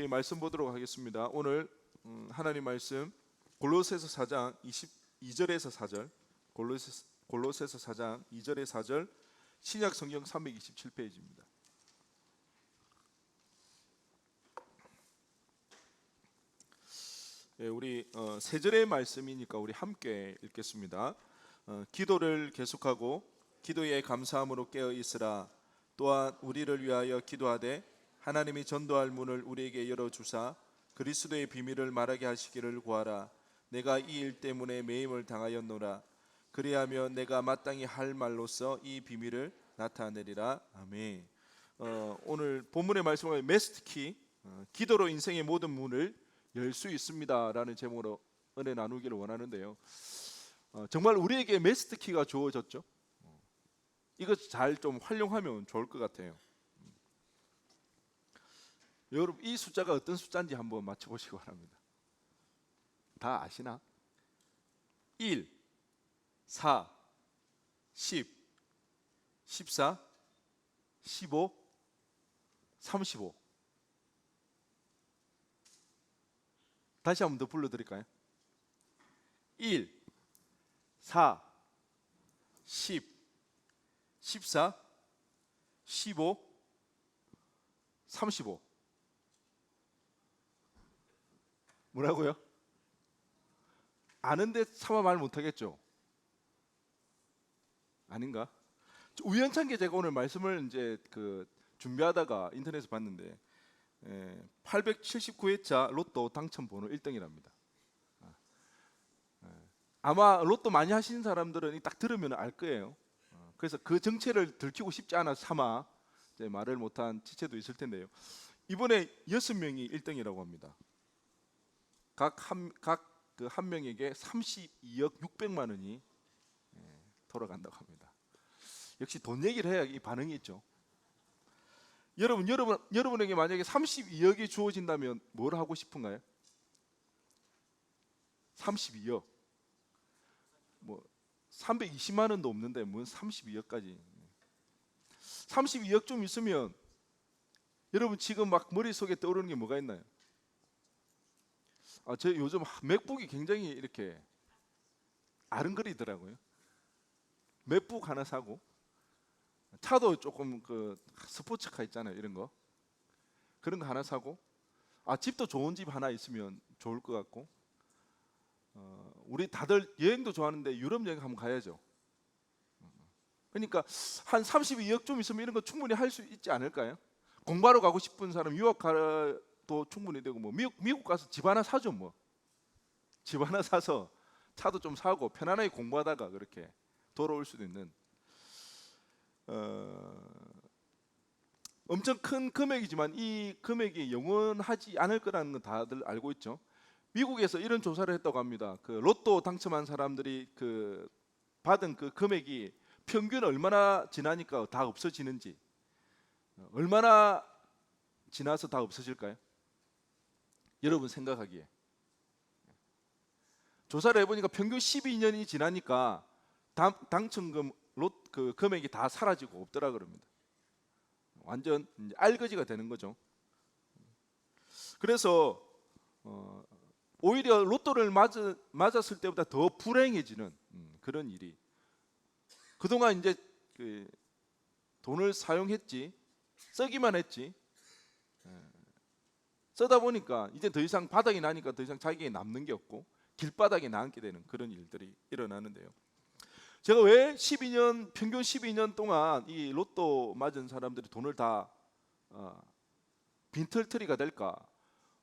우리 말씀 보도록 하겠습니다. 오늘 하나님 말씀 골로새서 4장 22절에서 4절, 골로새서 4장 2절에 4절, 신약 성경 327페이지입니다. 우리 세 절의 말씀이니까 우리 함께 읽겠습니다. 기도를 계속하고 기도에 감사함으로 깨어 있으라. 또한 우리를 위하여 기도하되 하나님이 전도할 문을 우리에게 열어주사 그리스도의 비밀을 말하게 하시기를 구하라. 내가 이 일 때문에 매임을 당하였노라. 그리하면 내가 마땅히 할 말로써 이 비밀을 나타내리라. 아멘. 오늘 본문의 말씀은 메스트키, 기도로 인생의 모든 문을 열 수 있습니다 라는 제목으로 은혜 나누기를 원하는데요, 정말 우리에게 메스트키가 주어졌죠. 이거 잘 좀 활용하면 좋을 것 같아요. 여러분, 이 숫자가 어떤 숫자인지 한번 맞춰보시기 바랍니다. 다 아시나? 1, 4, 10, 14, 15, 35. 다시 한번 더 불러드릴까요? 1, 4, 10, 14, 15, 35. 뭐라고요? 아는데 차마 말 못하겠죠? 아닌가? 우연찮게 제가 오늘 말씀을 이제 준비하다가 인터넷에서 봤는데 879회차 로또 당첨 번호 1등이랍니다. 아마 로또 많이 하시는 사람들은 딱 들으면 알 거예요. 그래서 그 정체를 들키고 싶지 않아서 차마 말을 못한 지체도 있을 텐데요, 이번에 6명이 1등이라고 합니다. 각 한 명에게 32억 600만 원이 돌아간다고 합니다. 역시 돈 얘기를 해야 이 반응이 있죠. 여러분에게 만약에 32억이 주어진다면 뭘 하고 싶은가요? 32억. 뭐 320만 원도 없는데 뭔 32억까지. 32억 좀 있으면 여러분 지금 막 머릿속에 떠오르는 게 뭐가 있나요? 저 요즘 맥북이 굉장히 이렇게 아른거리더라고요. 맥북 하나 사고, 차도 조금 스포츠카 있잖아요, 이런 거, 그런 거 하나 사고, 집도 좋은 집 하나 있으면 좋을 것 같고, 우리 다들 여행도 좋아하는데 유럽 여행 한번 가야죠. 그러니까 한 32억 좀 있으면 이런 거 충분히 할 수 있지 않을까요? 공부하러 가고 싶은 사람 유학 가도 충분히 되고, 뭐 미국 가서 집 하나 사죠. 뭐 집 하나 사서 차도 좀 사고 편안하게 공부하다가 그렇게 돌아올 수도 있는 엄청 큰 금액이지만 이 금액이 영원하지 않을 거라는 건 다들 알고 있죠. 미국에서 이런 조사를 했다고 합니다. 로또 당첨한 사람들이 받은 그 금액이 평균 얼마나 지나니까 다 없어지는지, 얼마나 지나서 다 없어질까요? 여러분 생각하기에. 조사를 해보니까 평균 12년이 지나니까 당첨금 금액이 다 사라지고 없더라 그럽니다. 완전 이제 알거지가 되는 거죠. 그래서 오히려 로또를 맞았을 때보다 더 불행해지는 그런 일이, 그동안 이제 돈을 사용했지, 쓰기만 했지, 쓰다 보니까 이제 더 이상 바닥이 나니까 더 이상 자기에게 남는 게 없고 길바닥에 나앉게 되는 그런 일들이 일어나는데요, 제가 왜 평균 12년 동안 이 로또 맞은 사람들이 돈을 다 빈털터리가 될까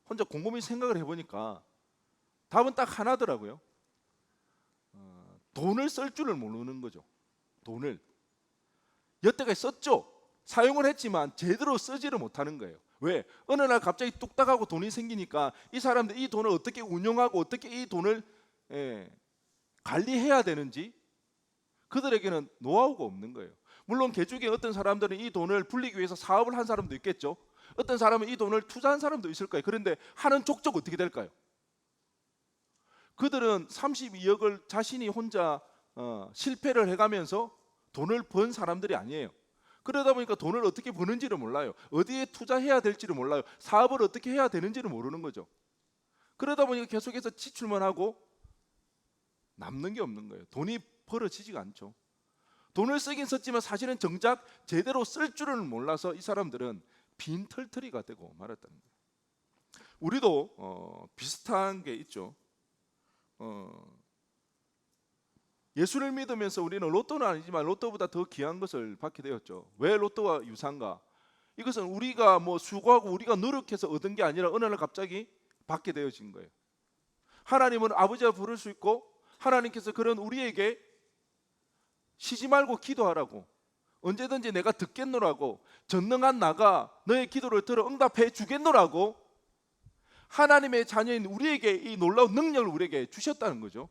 혼자 곰곰이 생각을 해보니까 답은 딱 하나더라고요. 돈을 쓸 줄을 모르는 거죠. 돈을 여태까지 썼죠. 사용을 했지만 제대로 쓰지를 못하는 거예요. 왜? 어느 날 갑자기 뚝딱하고 돈이 생기니까 이 사람들 이 돈을 어떻게 운용하고 어떻게 이 돈을 관리해야 되는지 그들에게는 노하우가 없는 거예요. 물론 개 중에 어떤 사람들은 이 돈을 불리기 위해서 사업을 한 사람도 있겠죠. 어떤 사람은 이 돈을 투자한 사람도 있을 거예요. 그런데 하는 족적 어떻게 될까요? 그들은 32억을 자신이 혼자 실패를 해가면서 돈을 번 사람들이 아니에요. 그러다 보니까 돈을 어떻게 버는지를 몰라요. 어디에 투자해야 될지를 몰라요. 사업을 어떻게 해야 되는지를 모르는 거죠. 그러다 보니까 계속해서 지출만 하고 남는 게 없는 거예요. 돈이 벌어지지가 않죠. 돈을 쓰긴 썼지만 사실은 정작 제대로 쓸 줄을 몰라서 이 사람들은 빈털터리가 되고 말았다는 거예요. 우리도 비슷한 게 있죠. 예수를 믿으면서 우리는 로또는 아니지만 로또보다 더 귀한 것을 받게 되었죠. 왜 로또와 유사한가? 이것은 우리가 수고하고 우리가 노력해서 얻은 게 아니라 어느 날 갑자기 받게 되어진 거예요. 하나님은 아버지라 부를 수 있고 하나님께서 그런 우리에게 쉬지 말고 기도하라고, 언제든지 내가 듣겠노라고, 전능한 나가 너의 기도를 들어 응답해 주겠노라고 하나님의 자녀인 우리에게 이 놀라운 능력을 우리에게 주셨다는 거죠.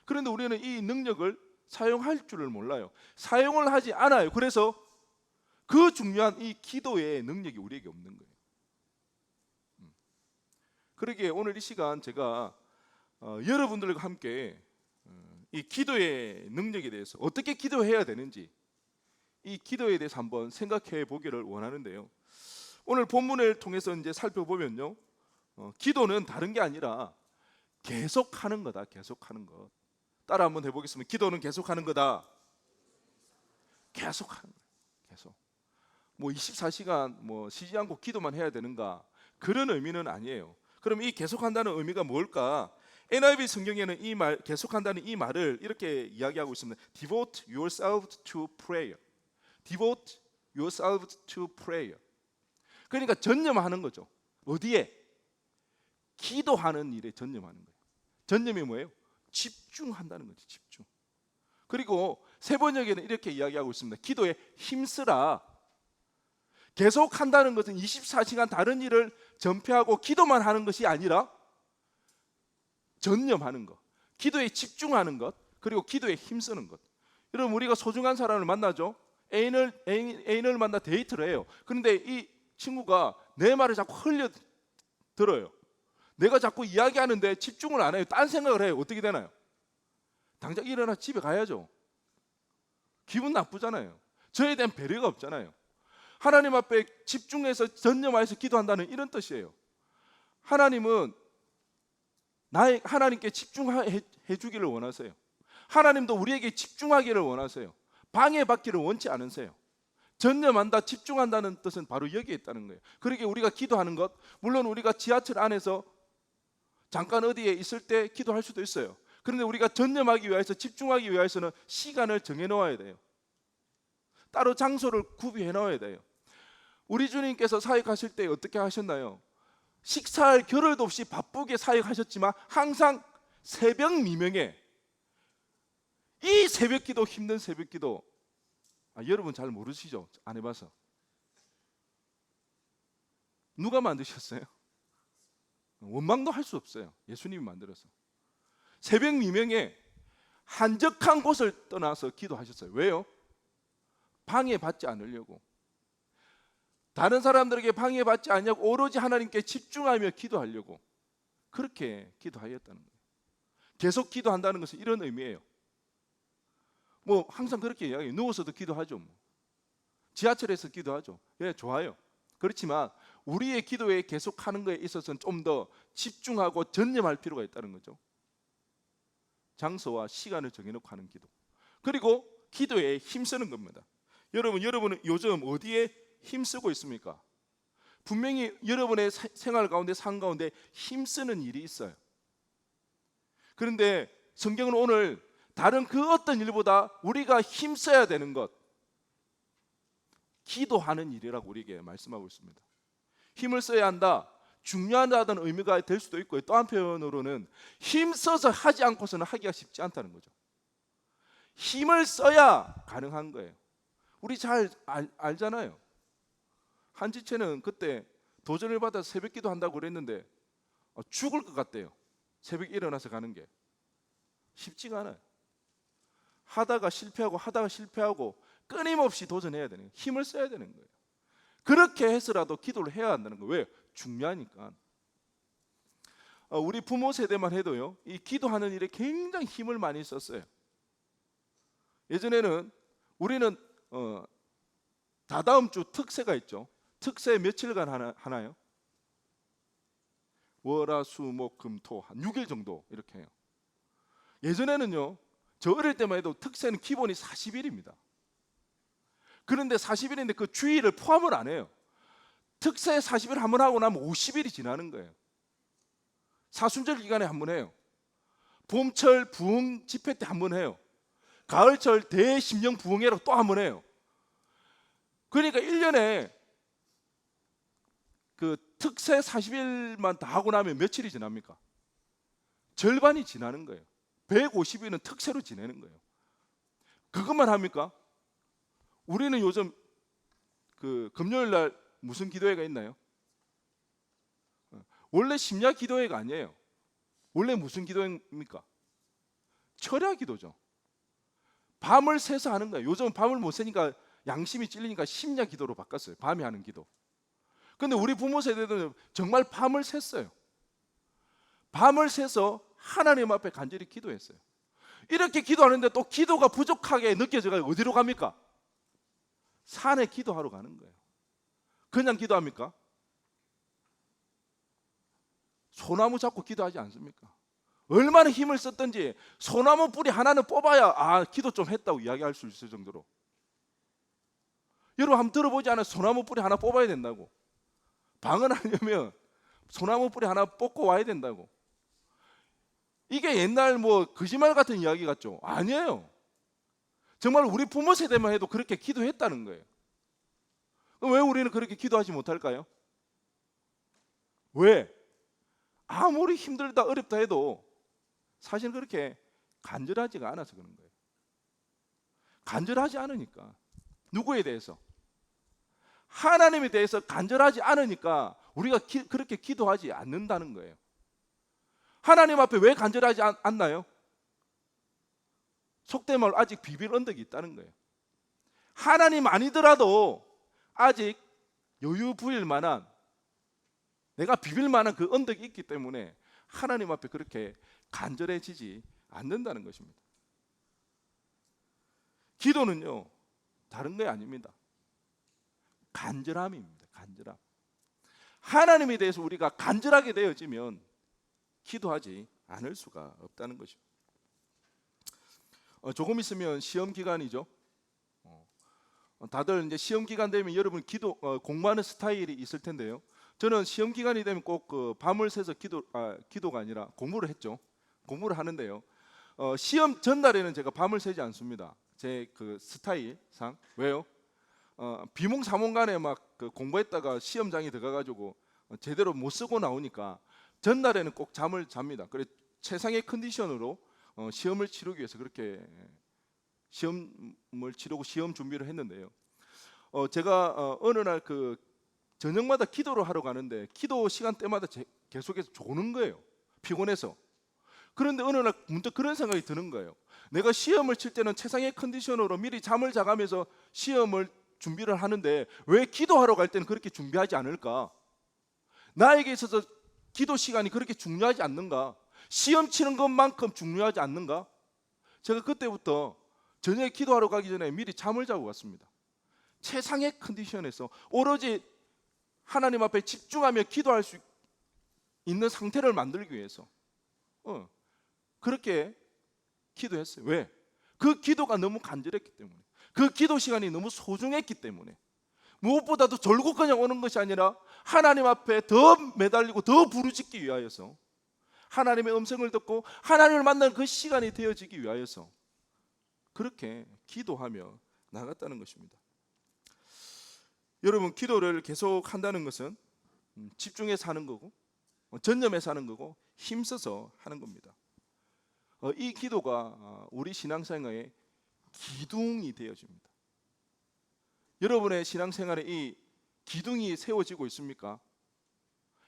그런데 우리는 이 능력을 사용할 줄을 몰라요. 사용을 하지 않아요. 그래서 그 중요한 이 기도의 능력이 우리에게 없는 거예요. 그러기에 오늘 이 시간 제가 여러분들과 함께 이 기도의 능력에 대해서 어떻게 기도해야 되는지, 이 기도에 대해서 한번 생각해 보기를 원하는데요. 오늘 본문을 통해서 이제 살펴보면요, 기도는 다른 게 아니라 계속하는 거다. 계속하는 것. 따라 한번 해보겠습니다. 기도는 계속하는 거다. 계속하는 거예요. 계속. 24시간 쉬지 않고 기도만 해야 되는가? 그런 의미는 아니에요. 그럼 이 계속한다는 의미가 뭘까? NIV 성경에는 이 말, 계속한다는 이 말을 이렇게 이야기하고 있습니다. Devote yourself to prayer. Devote yourself to prayer. 그러니까 전념하는 거죠. 어디에? 기도하는 일에 전념하는 거예요. 전념이 뭐예요? 집중한다는 거죠. 집중. 그리고 세 번역에는 이렇게 이야기하고 있습니다. 기도에 힘쓰라. 계속한다는 것은 24시간 다른 일을 전폐하고 기도만 하는 것이 아니라 전념하는 것, 기도에 집중하는 것, 그리고 기도에 힘쓰는 것. 여러분, 우리가 소중한 사람을 만나죠. 애인을 만나 데이트를 해요. 그런데 이 친구가 내 말을 자꾸 흘려 들어요. 내가 자꾸 이야기하는데 집중을 안 해요. 딴 생각을 해요. 어떻게 되나요? 당장 일어나 집에 가야죠. 기분 나쁘잖아요. 저에 대한 배려가 없잖아요. 하나님 앞에 집중해서 전념하여서 기도한다는 이런 뜻이에요. 하나님은 하나님께 집중해 주기를 원하세요. 하나님도 우리에게 집중하기를 원하세요. 방해받기를 원치 않으세요. 전념한다, 집중한다는 뜻은 바로 여기에 있다는 거예요. 그러기에 우리가 기도하는 것, 물론 우리가 지하철 안에서 잠깐 어디에 있을 때 기도할 수도 있어요. 그런데 우리가 전념하기 위해서, 집중하기 위해서는 시간을 정해 놓아야 돼요. 따로 장소를 구비해 놓아야 돼요. 우리 주님께서 사역하실 때 어떻게 하셨나요? 식사할 겨를도 없이 바쁘게 사역하셨지만 항상 새벽 미명에, 이 새벽기도, 힘든 새벽기도, 여러분 잘 모르시죠? 안 해봐서. 누가 만드셨어요? 원망도 할 수 없어요. 예수님이 만들어서. 새벽 미명에 한적한 곳을 떠나서 기도하셨어요. 왜요? 방해받지 않으려고. 다른 사람들에게 방해받지 않냐고 오로지 하나님께 집중하며 기도하려고 그렇게 기도하였다는 거예요. 계속 기도한다는 것은 이런 의미예요. 항상 그렇게 이야기해요. 누워서도 기도하죠. 지하철에서 기도하죠. 예, 좋아요. 그렇지만 우리의 기도에 계속하는 것에 있어서는 좀 더 집중하고 전념할 필요가 있다는 거죠. 장소와 시간을 정해놓고 하는 기도. 그리고 기도에 힘쓰는 겁니다. 여러분은 요즘 어디에 힘쓰고 있습니까? 분명히 여러분의 생활 가운데, 삶 가운데 힘쓰는 일이 있어요. 그런데 성경은 오늘 다른 그 어떤 일보다 우리가 힘써야 되는 것, 기도하는 일이라고 우리에게 말씀하고 있습니다. 힘을 써야 한다, 중요하다는 의미가 될 수도 있고요. 또 한편으로는 힘써서 하지 않고서는 하기가 쉽지 않다는 거죠. 힘을 써야 가능한 거예요. 우리 잘 알잖아요. 한지채는 그때 도전을 받아서 새벽기도 한다고 그랬는데 죽을 것 같대요. 새벽에 일어나서 가는 게 쉽지가 않아요. 하다가 실패하고 끊임없이 도전해야 되는 거예요. 힘을 써야 되는 거예요. 그렇게 해서라도 기도를 해야 한다는 거예요. 왜? 중요하니까. 우리 부모 세대만 해도요, 이 기도하는 일에 굉장히 힘을 많이 썼어요. 예전에는 우리는 다다음 주 특세가 있죠. 특세 며칠간 하나요? 월화수목금토 한 6일 정도 이렇게 해요. 예전에는요, 저 어릴 때만 해도 특세는 기본이 40일입니다. 그런데 40일인데 그 주일을 포함을 안 해요. 특세 40일 한 번 하고 나면 50일이 지나는 거예요. 사순절 기간에 한 번 해요. 봄철 부흥 집회 때 한 번 해요. 가을철 대심령 부흥회로 또 한 번 해요. 그러니까 1년에 그 특세 40일만 다 하고 나면 며칠이 지납니까? 절반이 지나는 거예요. 150일은 특세로 지내는 거예요. 그것만 합니까? 우리는 요즘 그 금요일 날 무슨 기도회가 있나요? 원래 심야 기도회가 아니에요. 원래 무슨 기도회입니까? 철야 기도죠. 밤을 새서 하는 거예요. 요즘 밤을 못 새니까 양심이 찔리니까 심야 기도로 바꿨어요. 밤에 하는 기도. 근데 우리 부모 세대들은 정말 밤을 샜어요. 밤을 새서 하나님 앞에 간절히 기도했어요. 이렇게 기도하는데 또 기도가 부족하게 느껴져서 어디로 갑니까? 산에 기도하러 가는 거예요. 그냥 기도합니까? 소나무 잡고 기도하지 않습니까? 얼마나 힘을 썼든지 소나무 뿌리 하나는 뽑아야 기도 좀 했다고 이야기할 수 있을 정도로. 여러분 한번 들어보지 않아요? 소나무 뿌리 하나 뽑아야 된다고. 방언하려면 소나무 뿌리 하나 뽑고 와야 된다고. 이게 옛날 뭐 거짓말 같은 이야기 같죠? 아니에요. 정말 우리 부모 세대만 해도 그렇게 기도했다는 거예요. 왜 우리는 그렇게 기도하지 못할까요? 왜? 아무리 힘들다 어렵다 해도 사실 그렇게 간절하지가 않아서 그런 거예요. 간절하지 않으니까. 누구에 대해서? 하나님에 대해서 간절하지 않으니까 우리가 그렇게 기도하지 않는다는 거예요. 하나님 앞에 왜 간절하지 않나요? 속된 말로 아직 비빌 언덕이 있다는 거예요. 하나님 아니더라도 아직 여유 부릴 만한, 내가 비빌 만한 그 언덕이 있기 때문에 하나님 앞에 그렇게 간절해지지 않는다는 것입니다. 기도는요, 다른 게 아닙니다. 간절함입니다. 간절함. 하나님에 대해서 우리가 간절하게 되어지면 기도하지 않을 수가 없다는 것입니다. 조금 있으면 시험 기간이죠. 다들 이제 시험 기간 되면 여러분 공부하는 스타일이 있을 텐데요. 저는 시험 기간이 되면 꼭 그 밤을 새서 기도가 아니라 공부를 했죠. 공부를 하는데요. 시험 전날에는 제가 밤을 새지 않습니다. 제 그 스타일상. 왜요? 비몽사몽간에 막 그 공부했다가 시험장에 들어가가지고 제대로 못 쓰고 나오니까 전날에는 꼭 잠을 잡니다. 그래 최상의 컨디션으로 시험을 치르기 위해서 그렇게 시험을 치르고 시험 준비를 했는데요. 제가 어느 날 그 저녁마다 기도를 하러 가는데 기도 시간 때마다 계속해서 조는 거예요. 피곤해서. 그런데 어느 날 문득 그런 생각이 드는 거예요. 내가 시험을 칠 때는 최상의 컨디션으로 미리 잠을 자가면서 시험을 준비를 하는데 왜 기도하러 갈 때는 그렇게 준비하지 않을까? 나에게 있어서 기도 시간이 그렇게 중요하지 않는가? 시험 치는 것만큼 중요하지 않는가? 제가 그때부터 저녁에 기도하러 가기 전에 미리 잠을 자고 갔습니다. 최상의 컨디션에서 오로지 하나님 앞에 집중하며 기도할 수 있는 상태를 만들기 위해서 그렇게 기도했어요. 왜? 그 기도가 너무 간절했기 때문에, 그 기도 시간이 너무 소중했기 때문에, 무엇보다도 졸고 그냥 오는 것이 아니라 하나님 앞에 더 매달리고 더 부르짖기 위하여서, 하나님의 음성을 듣고 하나님을 만나는 그 시간이 되어지기 위하여서 그렇게 기도하며 나갔다는 것입니다. 여러분, 기도를 계속 한다는 것은 집중해서 하는 거고 전념해서 하는 거고 힘써서 하는 겁니다. 이 기도가 우리 신앙생활의 기둥이 되어집니다. 여러분의 신앙생활에 이 기둥이 세워지고 있습니까?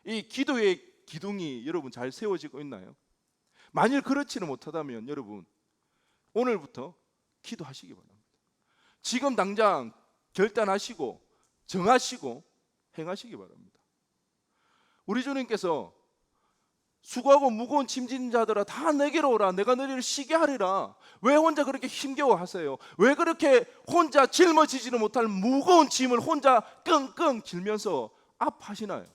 이 기도의 기둥이 여러분 잘 세워지고 있나요? 만일 그렇지는 못하다면 여러분 오늘부터 기도하시기 바랍니다. 지금 당장 결단하시고 정하시고 행하시기 바랍니다. 우리 주님께서 수고하고 무거운 짐진 자들아 다 내게로 오라. 내가 너희를 쉬게 하리라. 왜 혼자 그렇게 힘겨워하세요? 왜 그렇게 혼자 짊어지지는 못할 무거운 짐을 혼자 끙끙 짊면서 아파하시나요?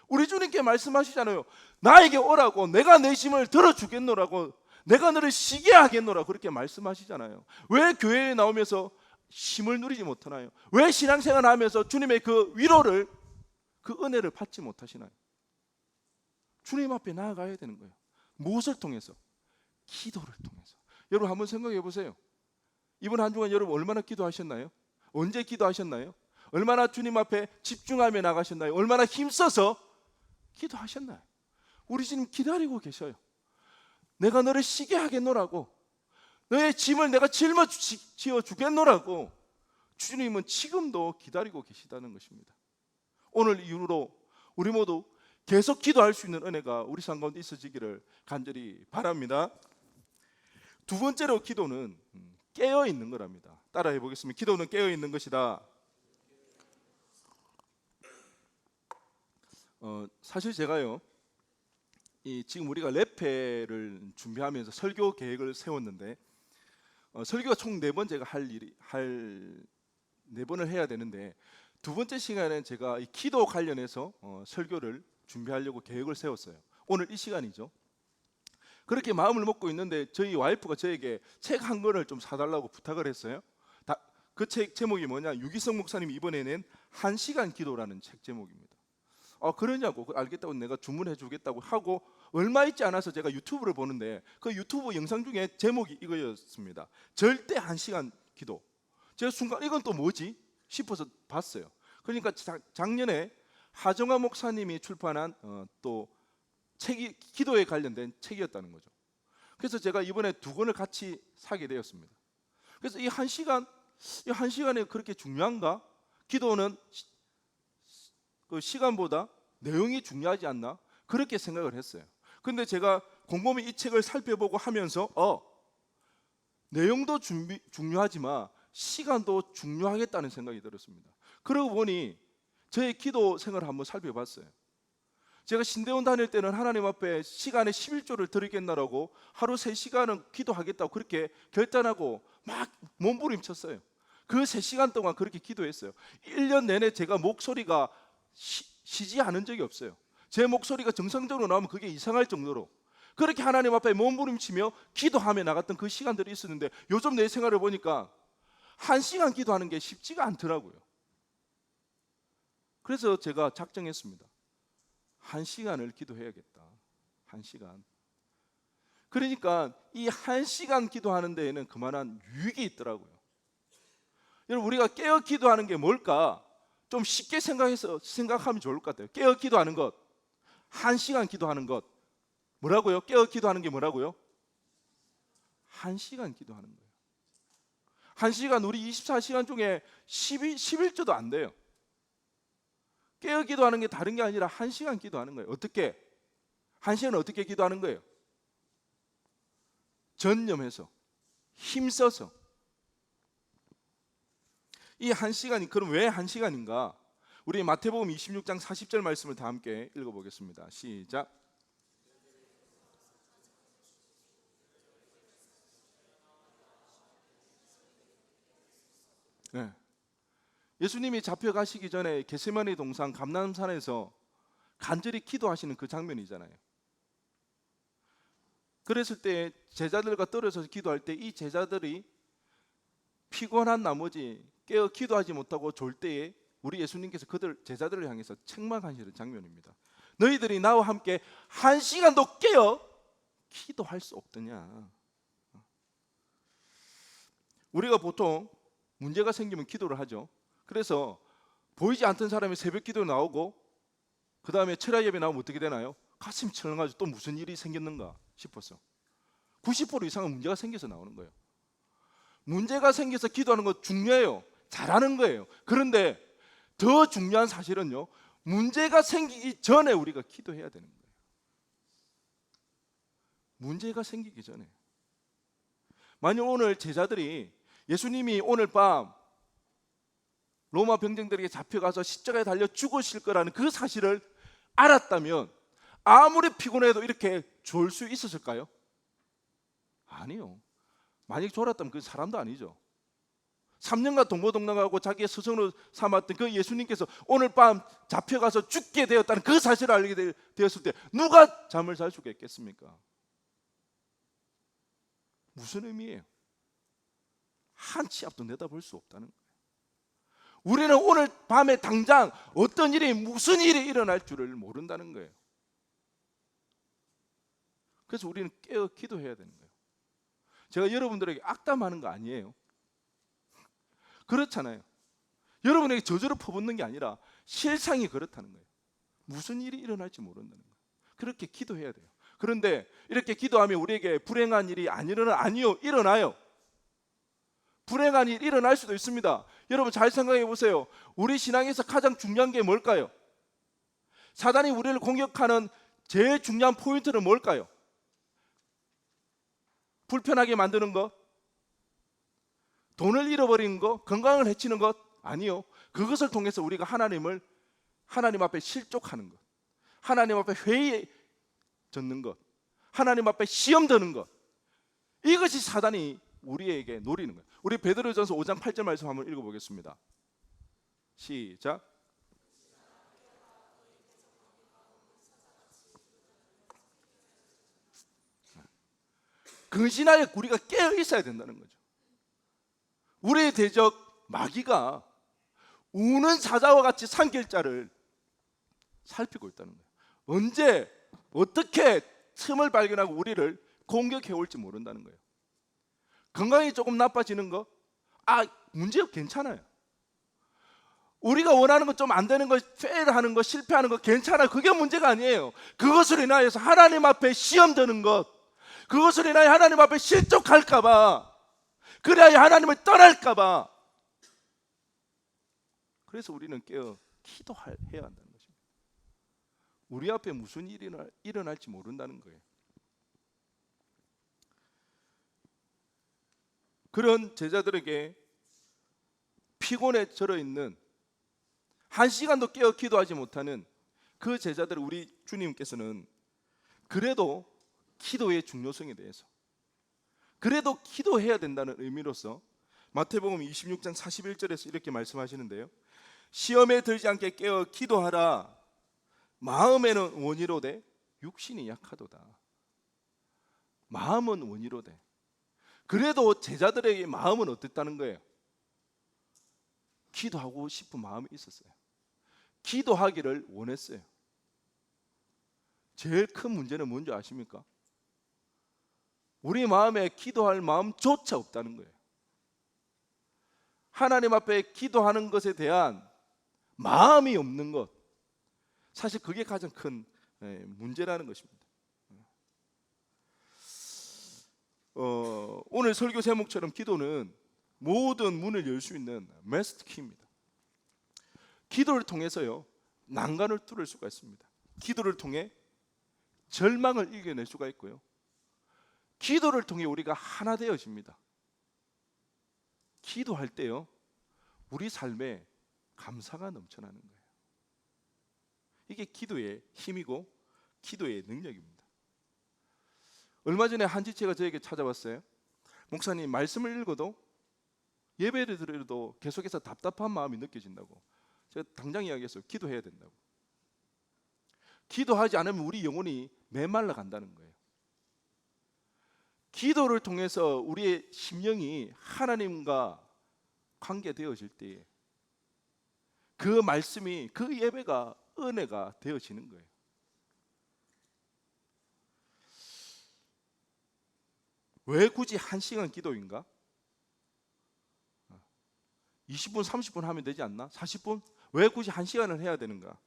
우리 주님께 말씀하시잖아요. 나에게 오라고, 내가 내 짐을 들어주겠노라고, 내가 너를 쉬게 하겠노라, 그렇게 말씀하시잖아요. 왜 교회에 나오면서 힘을 누리지 못하나요? 왜 신앙생활 하면서 주님의 그 위로를, 그 은혜를 받지 못하시나요? 주님 앞에 나아가야 되는 거예요. 무엇을 통해서? 기도를 통해서. 여러분 한번 생각해 보세요. 이번 한 주간 여러분 얼마나 기도하셨나요? 언제 기도하셨나요? 얼마나 주님 앞에 집중하며 나가셨나요? 얼마나 힘써서 기도하셨나요? 우리 지금 기다리고 계셔요. 내가 너를 쉬게 하겠노라고, 너의 짐을 내가 짊어지어 주겠노라고 주님은 지금도 기다리고 계시다는 것입니다. 오늘 이후로 우리 모두 계속 기도할 수 있는 은혜가 우리 삶 가운데 있어지기를 간절히 바랍니다. 두 번째로 기도는 깨어 있는 거랍니다. 따라해 보겠습니다. 기도는 깨어 있는 것이다. 사실 제가요, 지금 우리가 레페를 준비하면서 설교 계획을 세웠는데, 설교가 총 4번 제가 네 번을 해야 되는데, 두 번째 시간에는 제가 이 기도 관련해서 설교를 준비하려고 계획을 세웠어요. 오늘 이 시간이죠. 그렇게 마음을 먹고 있는데 저희 와이프가 저에게 책 한 권을 좀 사달라고 부탁을 했어요. 그 책 제목이 뭐냐, 유기성 목사님이 이번에 낸 1시간 기도라는 책 제목입니다. 그러냐고, 알겠다고 내가 주문해 주겠다고 하고 얼마 있지 않아서 제가 유튜브를 보는데 그 유튜브 영상 중에 제목이 이거였습니다. 절대 1시간 기도. 제가 순간 이건 또 뭐지 싶어서 봤어요. 그러니까 작년에 하정화 목사님이 출판한 또 책이 기도에 관련된 책이었다는 거죠. 그래서 제가 이번에 2권을 같이 사게 되었습니다. 그래서 이 1시간에 그렇게 중요한가? 기도는 그 시간보다 내용이 중요하지 않나? 그렇게 생각을 했어요. 근데 제가 곰곰이 이 책을 살펴보고 하면서 내용도 중요하지만 시간도 중요하겠다는 생각이 들었습니다. 그러고 보니 저의 기도 생활을 한번 살펴봤어요. 제가 신대원 다닐 때는 하나님 앞에 시간에 11조를 드리겠나라고 하루 3시간은 기도하겠다고 그렇게 결단하고 막 몸부림쳤어요. 그 3시간 동안 그렇게 기도했어요. 1년 내내 제가 목소리가 쉬지 않은 적이 없어요. 제 목소리가 정상적으로 나오면 그게 이상할 정도로 그렇게 하나님 앞에 몸부림치며 기도하며 나갔던 그 시간들이 있었는데, 요즘 내 생활을 보니까 1시간 기도하는 게 쉽지가 않더라고요. 그래서 제가 작정했습니다. 1시간을 기도해야겠다. 1시간. 그러니까 이 1시간 기도하는 데에는 그만한 유익이 있더라고요. 여러분, 우리가 깨어 기도하는 게 뭘까? 좀 쉽게 생각하면 좋을 것 같아요. 깨어 기도하는 것, 1시간 기도하는 것. 뭐라고요? 깨어 기도하는 게 뭐라고요? 1시간 기도하는 거예요. 1시간, 우리 24시간 중에 11조도 안 돼요. 깨어 기도하는 게 다른 게 아니라 1시간 기도하는 거예요. 어떻게? 1시간은 어떻게 기도하는 거예요? 전념해서, 힘써서. 이 1시간이 그럼 왜 1시간인가? 우리 마태복음 26장 40절 말씀을 다 함께 읽어보겠습니다. 시작. 네. 예수님이 잡혀가시기 전에 겟세마네 동산 감람산에서 간절히 기도하시는 그 장면이잖아요. 그랬을 때 제자들과 떨어져서 기도할 때 이 제자들이 피곤한 나머지 깨어 기도하지 못하고 졸 때에 우리 예수님께서 그들 제자들을 향해서 책망하시는 장면입니다. 너희들이 나와 함께 1시간도 깨어 기도할 수 없더냐. 우리가 보통 문제가 생기면 기도를 하죠. 그래서 보이지 않던 사람이 새벽 기도에 나오고 그 다음에 철야 예배 나오면 어떻게 되나요? 가슴이 철렁가지고 또 무슨 일이 생겼는가 싶어서 90% 이상은 문제가 생겨서 나오는 거예요. 문제가 생겨서 기도하는 거 중요해요. 잘하는 거예요. 그런데 더 중요한 사실은요, 문제가 생기기 전에 우리가 기도해야 되는 거예요. 문제가 생기기 전에. 만약 오늘 제자들이 예수님이 오늘 밤 로마 병정들에게 잡혀가서 십자가에 달려 죽으실 거라는 그 사실을 알았다면 아무리 피곤해도 이렇게 졸 수 있었을까요? 아니요. 만약 졸았다면 그 사람도 아니죠. 3년간 동고동락하고 자기의 스승으로 삼았던 그 예수님께서 오늘 밤 잡혀가서 죽게 되었다는 그 사실을 알게 되었을 때 누가 잠을 잘 수가 있겠습니까? 무슨 의미예요? 한 치 앞도 내다볼 수 없다는 거예요. 우리는 오늘 밤에 당장 어떤 일이 무슨 일이 일어날 줄을 모른다는 거예요. 그래서 우리는 깨어 기도해야 되는 거예요. 제가 여러분들에게 악담하는 거 아니에요. 그렇잖아요. 여러분에게 저주를 퍼붓는 게 아니라 실상이 그렇다는 거예요. 무슨 일이 일어날지 모른다는 거예요. 그렇게 기도해야 돼요. 그런데 이렇게 기도하면 우리에게 불행한 일이 안 일어나? 아니요, 일어나요. 불행한 일이 일어날 수도 있습니다. 여러분 잘 생각해 보세요. 우리 신앙에서 가장 중요한 게 뭘까요? 사단이 우리를 공격하는 제일 중요한 포인트는 뭘까요? 불편하게 만드는 것, 돈을 잃어버리는 것, 건강을 해치는 것? 아니요. 그것을 통해서 우리가 하나님 앞에 실족하는 것, 하나님 앞에 회의에 젖는 것, 하나님 앞에 시험 드는 것, 이것이 사단이 우리에게 노리는 거예요. 우리 베드로전서 5장 8절 말씀 한번 읽어보겠습니다. 시작. 근신하여 우리가 깨어 있어야 된다는 거죠. 우리의 대적 마귀가 우는 사자와 같이 산길자를 살피고 있다는 거예요. 언제 어떻게 틈을 발견하고 우리를 공격해 올지 모른다는 거예요. 건강이 조금 나빠지는 거, 문제 괜찮아요. 우리가 원하는 거 좀 안 되는 거, 페일하는 거, 실패하는 거 괜찮아요. 그게 문제가 아니에요. 그것을 인하여서 하나님 앞에 시험 드는 것, 그것을 인하여 하나님 앞에 실족할까 봐, 그래야 하나님을 떠날까 봐, 그래서 우리는 깨어 기도해야 한다는 것입니다. 우리 앞에 무슨 일이 일어날지 모른다는 거예요. 그런 제자들에게 피곤에 절어 있는, 한 시간도 깨어 기도하지 못하는 그 제자들을 우리 주님께서는 그래도 기도의 중요성에 대해서, 그래도 기도해야 된다는 의미로서 마태복음 26장 41절에서 이렇게 말씀하시는데요. 시험에 들지 않게 깨어 기도하라. 마음에는 원이로되 육신이 약하도다. 마음은 원이로되. 그래도 제자들에게 마음은 어땠다는 거예요? 기도하고 싶은 마음이 있었어요. 기도하기를 원했어요. 제일 큰 문제는 뭔지 아십니까? 우리 마음에 기도할 마음조차 없다는 거예요. 하나님 앞에 기도하는 것에 대한 마음이 없는 것, 사실 그게 가장 큰 문제라는 것입니다. 오늘 설교 제목처럼 기도는 모든 문을 열 수 있는 마스터키입니다. 기도를 통해서요, 난간을 뚫을 수가 있습니다. 기도를 통해 절망을 이겨낼 수가 있고요, 기도를 통해 우리가 하나 되어집니다. 기도할 때요, 우리 삶에 감사가 넘쳐나는 거예요. 이게 기도의 힘이고 기도의 능력입니다. 얼마 전에 한 지체가 저에게 찾아왔어요. 목사님, 말씀을 읽어도 예배를 드려도 계속해서 답답한 마음이 느껴진다고. 제가 당장 이야기했어요. 기도해야 된다고. 기도하지 않으면 우리 영혼이 메말라 간다는 거예요. 기도를 통해서 우리의 심령이 하나님과 관계되어질 때에 그 말씀이, 그 예배가 은혜가 되어지는 거예요. 왜 굳이 1시간 기도인가? 20분, 30분 하면 되지 않나? 40분? 왜 굳이 1시간을 해야 되는가?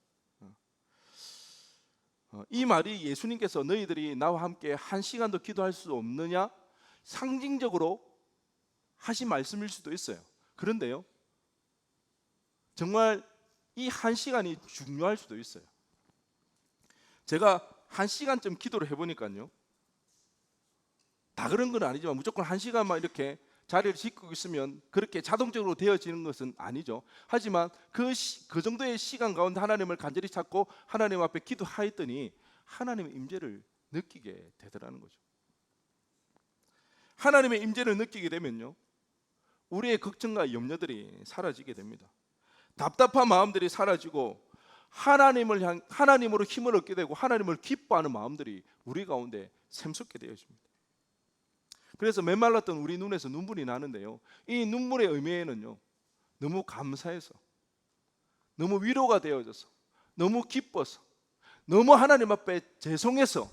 이 말이 예수님께서 너희들이 나와 함께 1시간도 기도할 수 없느냐? 상징적으로 하신 말씀일 수도 있어요. 그런데요, 정말 이 1시간이 중요할 수도 있어요. 제가 1시간쯤 기도를 해보니까요, 다 그런 건 아니지만 무조건 1시간만 이렇게 자리를 지키고 있으면 그렇게 자동적으로 되어지는 것은 아니죠. 하지만 그 정도의 시간 가운데 하나님을 간절히 찾고 하나님 앞에 기도하였더니 하나님의 임재를 느끼게 되더라는 거죠. 하나님의 임재를 느끼게 되면요, 우리의 걱정과 염려들이 사라지게 됩니다. 답답한 마음들이 사라지고 하나님으로 힘을 얻게 되고 하나님을 기뻐하는 마음들이 우리 가운데 샘솟게 되어집니다. 그래서 메말랐던 우리 눈에서 눈물이 나는데요, 이 눈물의 의미에는요, 너무 감사해서, 너무 위로가 되어져서, 너무 기뻐서, 너무 하나님 앞에 죄송해서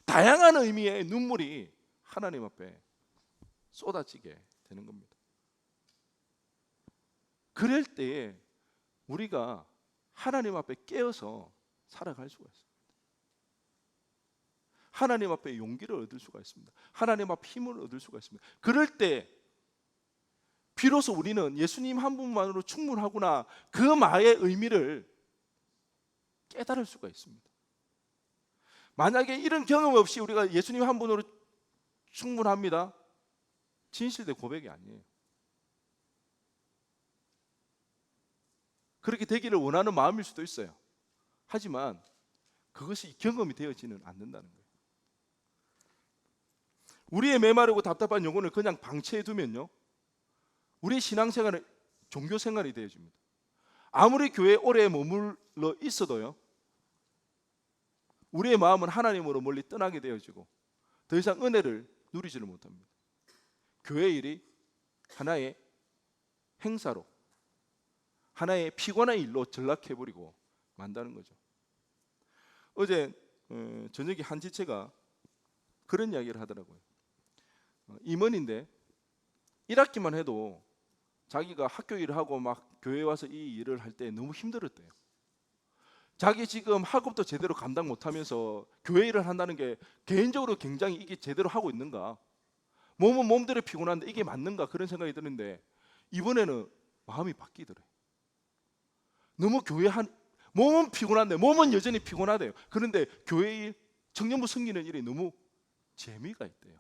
다양한 의미의 눈물이 하나님 앞에 쏟아지게 되는 겁니다. 그럴 때에 우리가 하나님 앞에 깨어서 살아갈 수가 있습니다. 하나님 앞에 용기를 얻을 수가 있습니다. 하나님 앞에 힘을 얻을 수가 있습니다. 그럴 때 비로소 우리는 예수님 한 분만으로 충분하구나, 그 말의 의미를 깨달을 수가 있습니다. 만약에 이런 경험 없이 우리가 예수님 한 분으로 충분합니다, 진실된 고백이 아니에요. 그렇게 되기를 원하는 마음일 수도 있어요. 하지만 그것이 경험이 되어지는 않는다는 거예요. 우리의 메마르고 답답한 영혼을 그냥 방치해 두면요, 우리의 신앙생활은 종교생활이 되어집니다. 아무리 교회에 오래 머물러 있어도요, 우리의 마음은 하나님으로 멀리 떠나게 되어지고 더 이상 은혜를 누리지를 못합니다. 교회 일이 하나의 행사로, 하나의 피곤한 일로 전락해버리고 만다는 거죠. 어제 저녁에 한 지체가 그런 이야기를 하더라고요. 임원인데 1학기만 해도 자기가 학교 일을 하고 막 교회에 와서 이 일을 할 때 너무 힘들었대요. 자기 지금 학업도 제대로 감당 못하면서 교회 일을 한다는 게 개인적으로 굉장히 이게 제대로 하고 있는가, 몸은 몸대로 피곤한데 이게 맞는가, 그런 생각이 드는데 이번에는 마음이 바뀌더래요. 너무 몸은 피곤한데, 몸은 여전히 피곤하대요. 그런데 교회 일, 청년부 섬기는 일이 너무 재미가 있대요.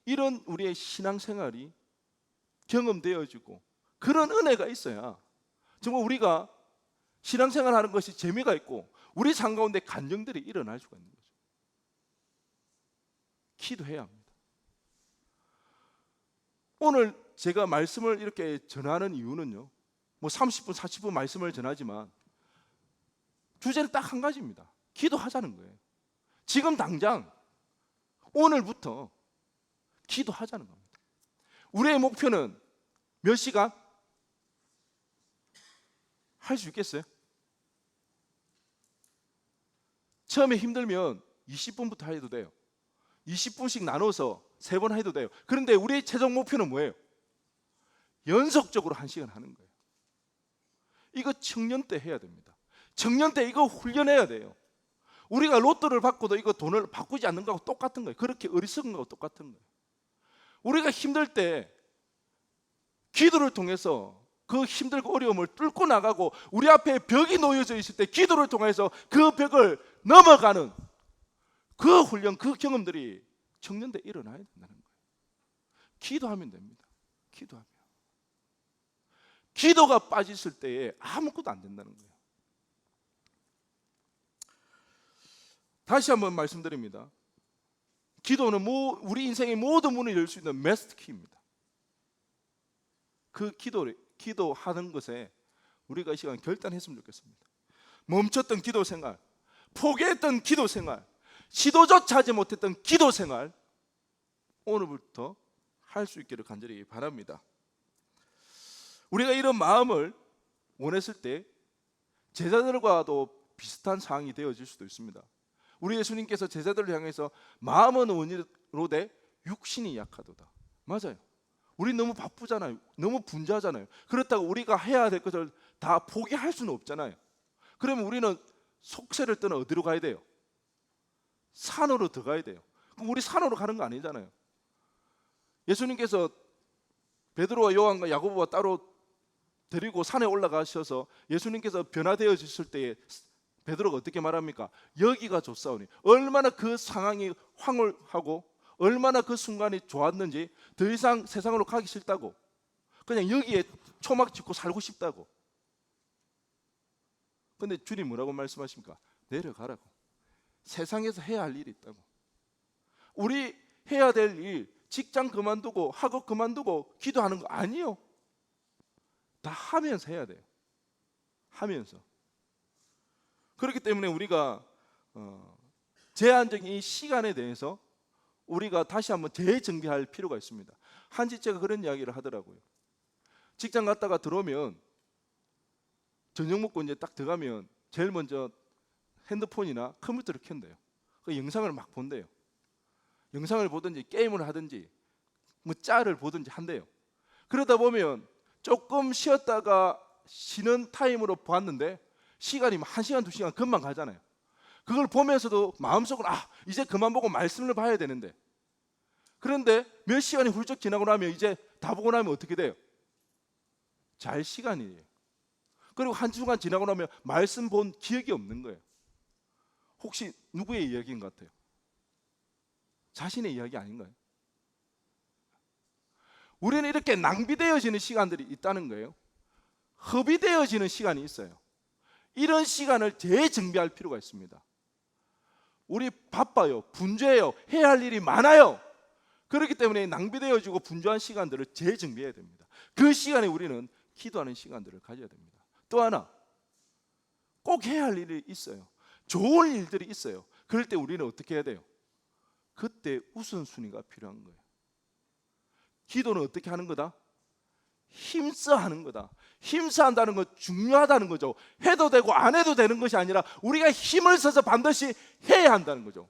이런 우리의 신앙생활이 경험되어지고 그런 은혜가 있어야 정말 우리가 신앙생활하는 것이 재미가 있고 우리 삶 가운데 간증들이 일어날 수가 있는 거죠. 기도해야 합니다. 오늘 제가 말씀을 이렇게 전하는 이유는요, 뭐 30분 40분 말씀을 전하지만 주제는 딱 한 가지입니다. 기도하자는 거예요. 지금 당장 오늘부터 기도하자는 겁니다. 우리의 목표는 몇 시간? 할 수 있겠어요? 처음에 힘들면 20분부터 해도 돼요. 20분씩 나눠서 3번 해도 돼요. 그런데 우리의 최종 목표는 뭐예요? 연속적으로 1시간 하는 거예요. 이거 청년 때 해야 됩니다. 청년 때 이거 훈련해야 돼요. 우리가 로또를 받고도 이거 돈을 바꾸지 않는 거하고 똑같은 거예요. 그렇게 어리석은 거하고 똑같은 거예요. 우리가 힘들 때 기도를 통해서 그 힘들고 어려움을 뚫고 나가고 우리 앞에 벽이 놓여져 있을 때 기도를 통해서 그 벽을 넘어가는 그 훈련, 그 경험들이 청년 때 일어나야 된다는 거예요. 기도하면 됩니다. 기도하면. 기도가 빠졌을 때에 아무것도 안 된다는 거예요. 다시 한번 말씀드립니다. 기도는 우리 인생의 모든 문을 열 수 있는 메스트 키입니다. 그 기도하는 것에 우리가 이 시간 결단했으면 좋겠습니다. 멈췄던 기도 생활, 포기했던 기도 생활, 시도조차 하지 못했던 기도 생활, 오늘부터 할 수 있기를 간절히 바랍니다. 우리가 이런 마음을 원했을 때 제자들과도 비슷한 상황이 되어질 수도 있습니다. 우리 예수님께서 제자들을 향해서 마음은 원이로 돼 육신이 약하도다. 맞아요. 우리 너무 바쁘잖아요. 너무 분주하잖아요. 그렇다고 우리가 해야 될 것을 다 포기할 수는 없잖아요. 그러면 우리는 속세를 떠나 어디로 가야 돼요? 산으로 들어가야 돼요. 그럼 우리 산으로 가는 거 아니잖아요. 예수님께서 베드로와 요한과 야고보와 따로 데리고 산에 올라가셔서 예수님께서 변화되어지실 때에 베드로가 어떻게 말합니까? 여기가 좋사오니, 얼마나 그 상황이 황홀하고 얼마나 그 순간이 좋았는지 더 이상 세상으로 가기 싫다고, 그냥 여기에 초막 짓고 살고 싶다고. 근데 주님 뭐라고 말씀하십니까? 내려가라고. 세상에서 해야 할 일이 있다고. 우리 해야 될 일, 직장 그만두고 학업 그만두고 기도하는 거 아니요. 다 하면서 해야 돼요. 하면서. 그렇기 때문에 우리가 제한적인 이 시간에 대해서 우리가 다시 한번 재정비할 필요가 있습니다. 한 지체가 그런 이야기를 하더라고요. 직장 갔다가 들어오면 저녁 먹고 이제 딱 들어가면 제일 먼저 핸드폰이나 컴퓨터를 켠대요. 그 영상을 막 본대요. 영상을 보든지 게임을 하든지 뭐 짤을 보든지 한대요. 그러다 보면 조금 쉬었다가 쉬는 타임으로 봤는데 시간이 1시간, 2시간 금방 가잖아요. 그걸 보면서도 마음속으로 이제 그만 보고 말씀을 봐야 되는데, 그런데 몇 시간이 훌쩍 지나고 나면 이제 다 보고 나면 어떻게 돼요? 잘 시간이에요. 그리고 한 주간 지나고 나면 말씀 본 기억이 없는 거예요. 혹시 누구의 이야기인 것 같아요? 자신의 이야기 아닌가요? 우리는 이렇게 낭비되어지는 시간들이 있다는 거예요. 허비되어지는 시간이 있어요. 이런 시간을 재정비할 필요가 있습니다. 우리 바빠요. 분주해요. 해야 할 일이 많아요. 그렇기 때문에 낭비되어지고 분주한 시간들을 재정비해야 됩니다. 그 시간에 우리는 기도하는 시간들을 가져야 됩니다. 또 하나, 꼭 해야 할 일이 있어요. 좋은 일들이 있어요. 그럴 때 우리는 어떻게 해야 돼요? 그때 우선순위가 필요한 거예요. 기도는 어떻게 하는 거다? 힘써 하는 거다. 힘써 한다는 건 중요하다는 거죠. 해도 되고 안 해도 되는 것이 아니라 우리가 힘을 써서 반드시 해야 한다는 거죠.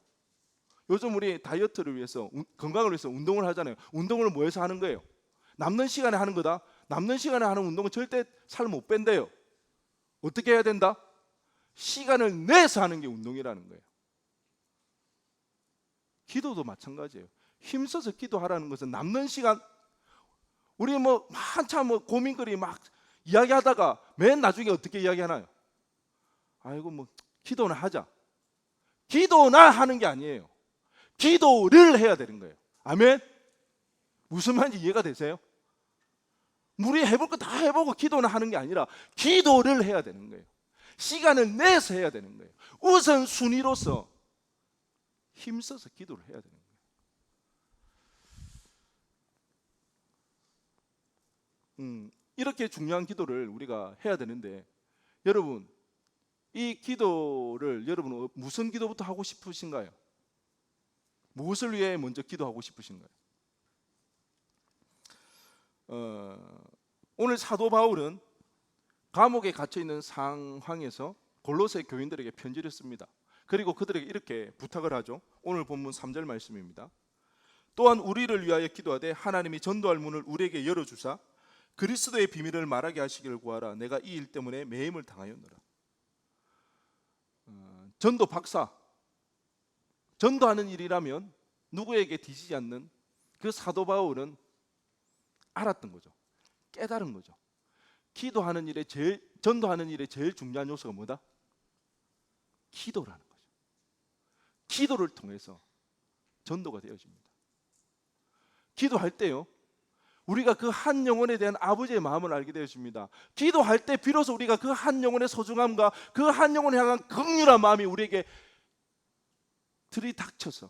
요즘 우리 다이어트를 위해서, 건강을 위해서 운동을 하잖아요. 운동을 뭐해서 하는 거예요? 남는 시간에 하는 거다. 남는 시간에 하는 운동은 절대 살 못 뺀대요. 어떻게 해야 된다? 시간을 내서 하는 게 운동이라는 거예요. 기도도 마찬가지예요. 힘써서 기도하라는 것은 남는 시간, 우리 한참 고민거리 막 이야기하다가 맨 나중에 어떻게 이야기하나요? 아이고 기도나 하자. 기도나 하는 게 아니에요. 기도를 해야 되는 거예요. 아멘? 무슨 말인지 이해가 되세요? 우리 해볼 거 다 해보고 기도나 하는 게 아니라 기도를 해야 되는 거예요. 시간을 내서 해야 되는 거예요. 우선순위로서 힘써서 기도를 해야 되는 거예요. 이렇게 중요한 기도를 우리가 해야 되는데, 여러분 이 기도를 여러분은 무슨 기도부터 하고 싶으신가요? 무엇을 위해 먼저 기도하고 싶으신가요? 오늘 사도 바울은 감옥에 갇혀 있는 상황에서 골로새 교인들에게 편지를 씁니다. 그리고 그들에게 이렇게 부탁을 하죠. 오늘 본문 3절 말씀입니다. 또한 우리를 위하여 기도하되 하나님이 전도할 문을 우리에게 열어주사 그리스도의 비밀을 말하게 하시기를 구하라. 내가 이 일 때문에 매임을 당하였노라. 전도 박사, 전도하는 일이라면 누구에게 뒤지지 않는 그 사도 바울은 알았던 거죠. 깨달은 거죠. 기도하는 일에 전도하는 일에 제일 중요한 요소가 뭐다? 기도라는 거죠. 기도를 통해서 전도가 되어집니다. 기도할 때요, 우리가 그 한 영혼에 대한 아버지의 마음을 알게 되어집니다. 기도할 때 비로소 우리가 그 한 영혼의 소중함과 그 한 영혼을 향한 긍휼한 마음이 우리에게 들이닥쳐서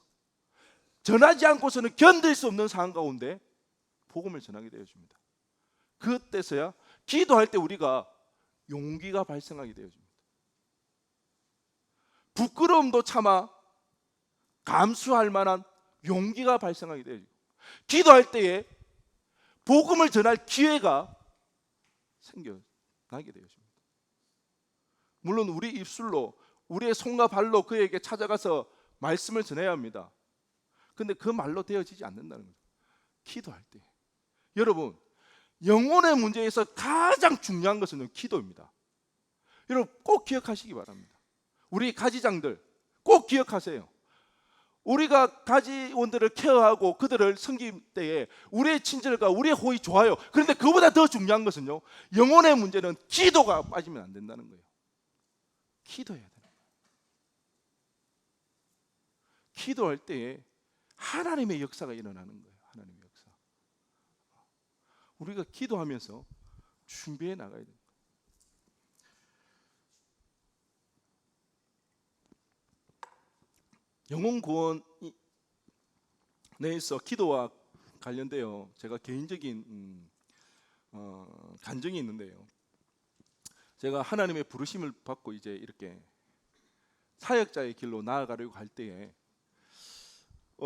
전하지 않고서는 견딜 수 없는 상황 가운데 복음을 전하게 되어집니다. 그때서야 기도할 때 우리가 용기가 발생하게 되어집니다. 부끄러움도 참아 감수할 만한 용기가 발생하게 되어집니다. 기도할 때에 복음을 전할 기회가 생겨나게 되어집니다. 물론 우리 입술로, 우리의 손과 발로 그에게 찾아가서 말씀을 전해야 합니다. 근데 그 말로 되어지지 않는다는 거죠. 기도할 때 여러분, 영혼의 문제에서 가장 중요한 것은 기도입니다. 여러분 꼭 기억하시기 바랍니다. 우리 가지장들 꼭 기억하세요. 우리가 가지원들을 케어하고 그들을 섬길 때에 우리의 친절과 우리의 호의 좋아요. 그런데 그보다 더 중요한 것은요, 영혼의 문제는 기도가 빠지면 안 된다는 거예요. 기도해야 돼요. 기도할 때에 하나님의 역사가 일어나는 거예요. 하나님의 역사. 우리가 기도하면서 준비해 나가야 됩니다. 영혼 구원에 있어 기도와 관련되어 제가 개인적인 간증이 있는데요. 제가 하나님의 부르심을 받고 이제 이렇게 사역자의 길로 나아가려고 할 때에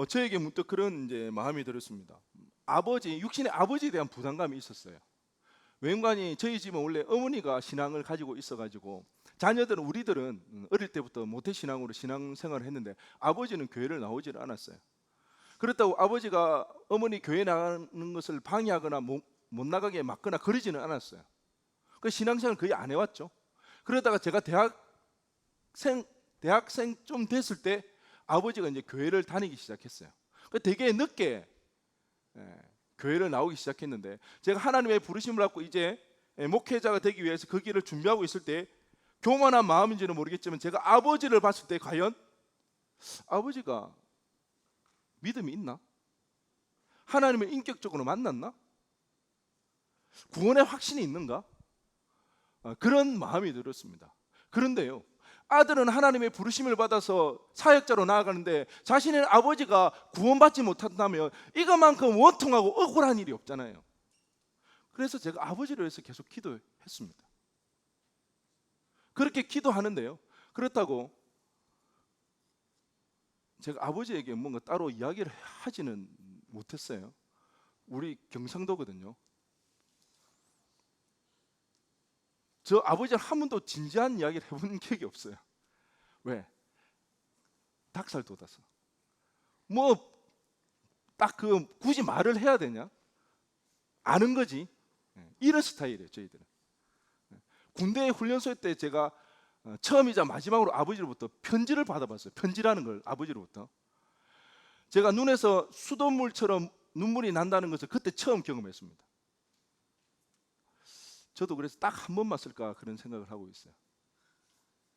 저에게 문득 그런 이제 마음이 들었습니다. 육신의 아버지에 대한 부담감이 있었어요. 외관이 저희 집은 원래 어머니가 신앙을 가지고 있어가지고 자녀들은 우리들은 어릴 때부터 모태 신앙으로 신앙생활을 했는데 아버지는 교회를 나오지를 않았어요. 그렇다고 아버지가 어머니 교회 나가는 것을 방해하거나 못 나가게 막거나 그러지는 않았어요. 그 신앙생활 거의 안 해왔죠. 그러다가 제가 대학생 좀 됐을 때 아버지가 이제 교회를 다니기 시작했어요. 되게 늦게 교회를 나오기 시작했는데 제가 하나님의 부르심을 받고 이제 목회자가 되기 위해서 그 길을 준비하고 있을 때 교만한 마음인지는 모르겠지만 제가 아버지를 봤을 때 과연 아버지가 믿음이 있나? 하나님을 인격적으로 만났나? 구원의 확신이 있는가? 그런 마음이 들었습니다. 그런데요, 아들은 하나님의 부르심을 받아서 사역자로 나아가는데 자신의 아버지가 구원받지 못한다면 이것만큼 원통하고 억울한 일이 없잖아요. 그래서 제가 아버지를 위해서 계속 기도했습니다. 그렇게 기도하는데요, 그렇다고 제가 아버지에게 뭔가 따로 이야기를 하지는 못했어요. 우리 경상도거든요. 저 아버지는 한 번도 진지한 이야기를 해본 적이 없어요. 왜? 닭살 돋아서. 딱 굳이 말을 해야 되냐? 아는 거지. 이런 스타일이에요, 저희들은. 군대 훈련소 때 제가 처음이자 마지막으로 아버지로부터 편지를 받아봤어요. 편지라는 걸 아버지로부터. 제가 눈에서 수돗물처럼 눈물이 난다는 것을 그때 처음 경험했습니다. 저도 그래서 딱 한 번만 쓸까 그런 생각을 하고 있어요.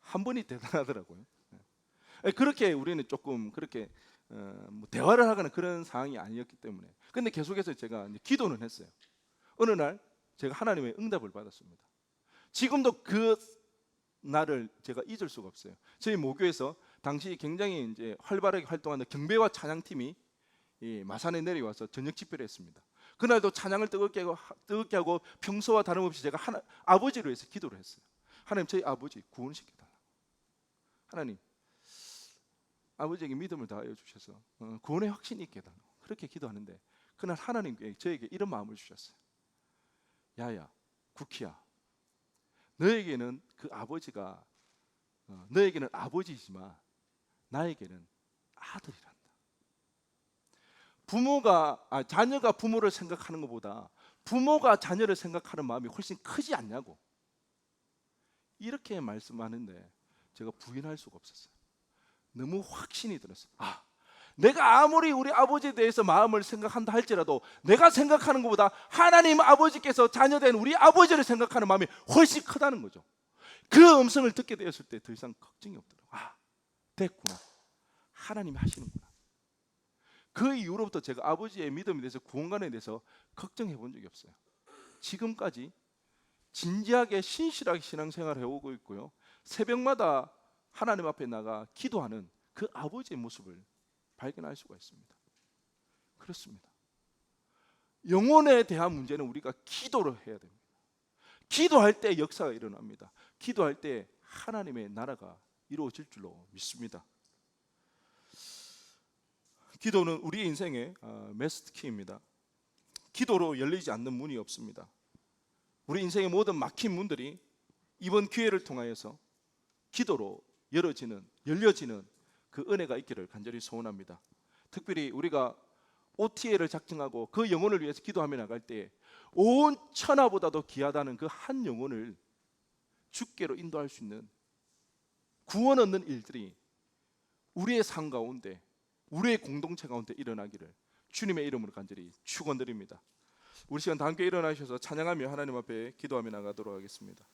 한 번이 대단하더라고요. 그렇게 우리는 조금 그렇게 대화를 하거나 그런 상황이 아니었기 때문에. 근데 계속해서 제가 이제 기도는 했어요. 어느 날 제가 하나님의 응답을 받았습니다. 지금도 그 날을 제가 잊을 수가 없어요. 저희 모교에서 당시 굉장히 이제 활발하게 활동하는 경배와 찬양팀이 이 마산에 내려와서 저녁 집회를 했습니다. 그날도 찬양을 뜨겁게 하고 평소와 다름없이 제가 아버지로 해서 기도를 했어요. 하나님, 저희 아버지 구원시켜달라. 하나님, 아버지에게 믿음을 다하여 주셔서 구원의 확신이 있게 해달라. 그렇게 기도하는데 그날 하나님께 저에게 이런 마음을 주셨어요. 야야, 쿠키야, 너에게는 그 아버지가 너에게는 아버지이지만 나에게는 아들이란다. 자녀가 부모를 생각하는 것보다 부모가 자녀를 생각하는 마음이 훨씬 크지 않냐고, 이렇게 말씀하는데 제가 부인할 수가 없었어요. 너무 확신이 들었어요. 내가 아무리 우리 아버지에 대해서 마음을 생각한다 할지라도 내가 생각하는 것보다 하나님 아버지께서 자녀된 우리 아버지를 생각하는 마음이 훨씬 크다는 거죠. 그 음성을 듣게 되었을 때 더 이상 걱정이 없더라고요. 됐구나, 하나님이 하시는구나. 그 이후로부터 제가 아버지의 믿음에 대해서 구원관에 대해서 걱정해 본 적이 없어요. 지금까지 진지하게 신실하게 신앙생활을 해오고 있고요, 새벽마다 하나님 앞에 나가 기도하는 그 아버지의 모습을 발견할 수가 있습니다. 그렇습니다. 영혼에 대한 문제는 우리가 기도를 해야 됩니다. 기도할 때 역사가 일어납니다. 기도할 때 하나님의 나라가 이루어질 줄로 믿습니다. 기도는 우리 인생의 메스트키입니다. 기도로 열리지 않는 문이 없습니다. 우리 인생의 모든 막힌 문들이 이번 기회를 통하여서 기도로 열려지는 그 은혜가 있기를 간절히 소원합니다. 특별히 우리가 OTA를 작정하고 그 영혼을 위해서 기도하며 나갈 때 온 천하보다도 귀하다는 그 한 영혼을 주께로 인도할 수 있는 구원 얻는 일들이 우리의 삶 가운데, 우리의 공동체 가운데 일어나기를 주님의 이름으로 간절히 축원드립니다. 우리 시간 다 함께 일어나셔서 찬양하며 하나님 앞에 기도하며 나가도록 하겠습니다.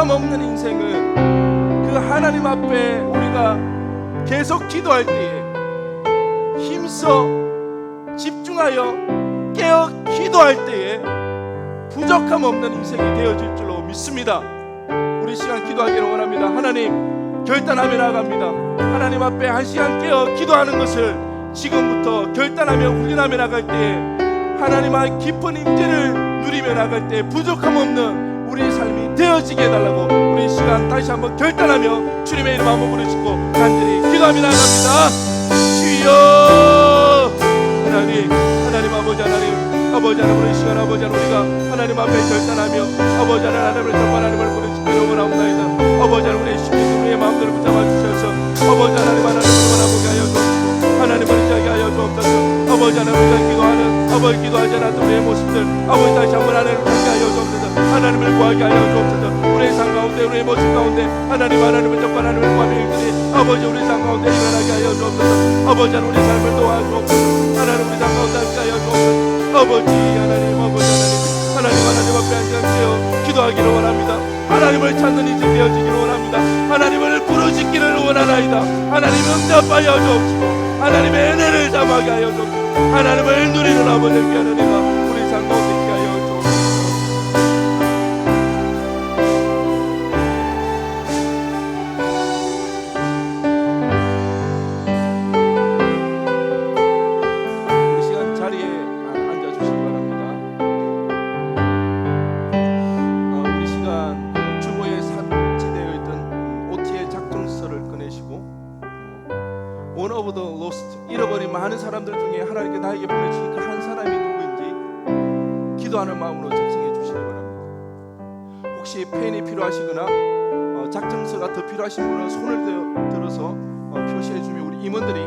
부족함 없는 인생은 그 하나님 앞에 우리가 계속 기도할 때에 힘써 집중하여 깨어 기도할 때에 부족함 없는 인생이 되어질 줄로 믿습니다. 우리 시간 기도하기를 원합니다. 하나님, 결단하며 나아갑니다. 하나님 앞에 한 시간 깨어 기도하는 것을 지금부터 결단하며 훈련하며 나갈 때에 하나님의 깊은 임재를 누리며 나갈 때 부족함 없는 우리의 삶이 되어지게 해달라고 우리 시간 다시 한번 결단하며 주님의 이름 한번 부르시고 간절히 기도하며 나갑니다. 주여 하나님 아버지 하나님 우리 시간 아버지 우리가 하나님 앞에 결단하며 아버지 하나님을 정말 하나님을 부르시기를 원합니다. 아버지 우리의 심령 우리의 마음들을 붙잡아 주셔서 아버지 하나님을 원하게 하여 주옵시고 하나님을 의지하게 하여 주옵소서. 아버지 하나님을 기도하는 아버지 기도하지 않았던 우리의 모습들 아버지 다시 한번 하나님을 찾게 하여 주옵소서. 하나님을 구하게 하여 주옵소서. 우리의 삶 가운데 우리의 모습 가운데 하나님을 정말 하나님을 구하며 일들이 아버지 우리 삶 가운데 일어나게 하여 주옵소서. 아버지 하나님 우리 삶을 도와주옵소서. 하나님 우리 삶 가운데 함께 하여 주옵소서. 아버지 하나님 하나님 앞에 앉아 기도하기를 원합니다. 하나님을 찾는 이제 되어지기를 원합니다. 하나님을 부르짖기를 원하나이다. 하나님 응답하여 주옵시고 하나님의 은혜를 담하게 하여 주옵시고 하나님을 누리는 아버지를 위하는 은혜가 우리 삶 가운데 있게 하여 주옵소서. 우리 시간 자리에 앉아주시기 바랍니다. 우리 시간 주보에 삭제되어 있던 OT의 작전서를 꺼내시고 One of the lost, 잃어버린 많은 사람들 중에 하나님께 나에게 보내주신 그 한 사람이 누구인지 기도하는 마음으로 작성해 주시기 바랍니다. 혹시 펜이 필요하시거나 작성서가 더 필요하신 분은 손을 들어서 표시해 주면 우리 임원들이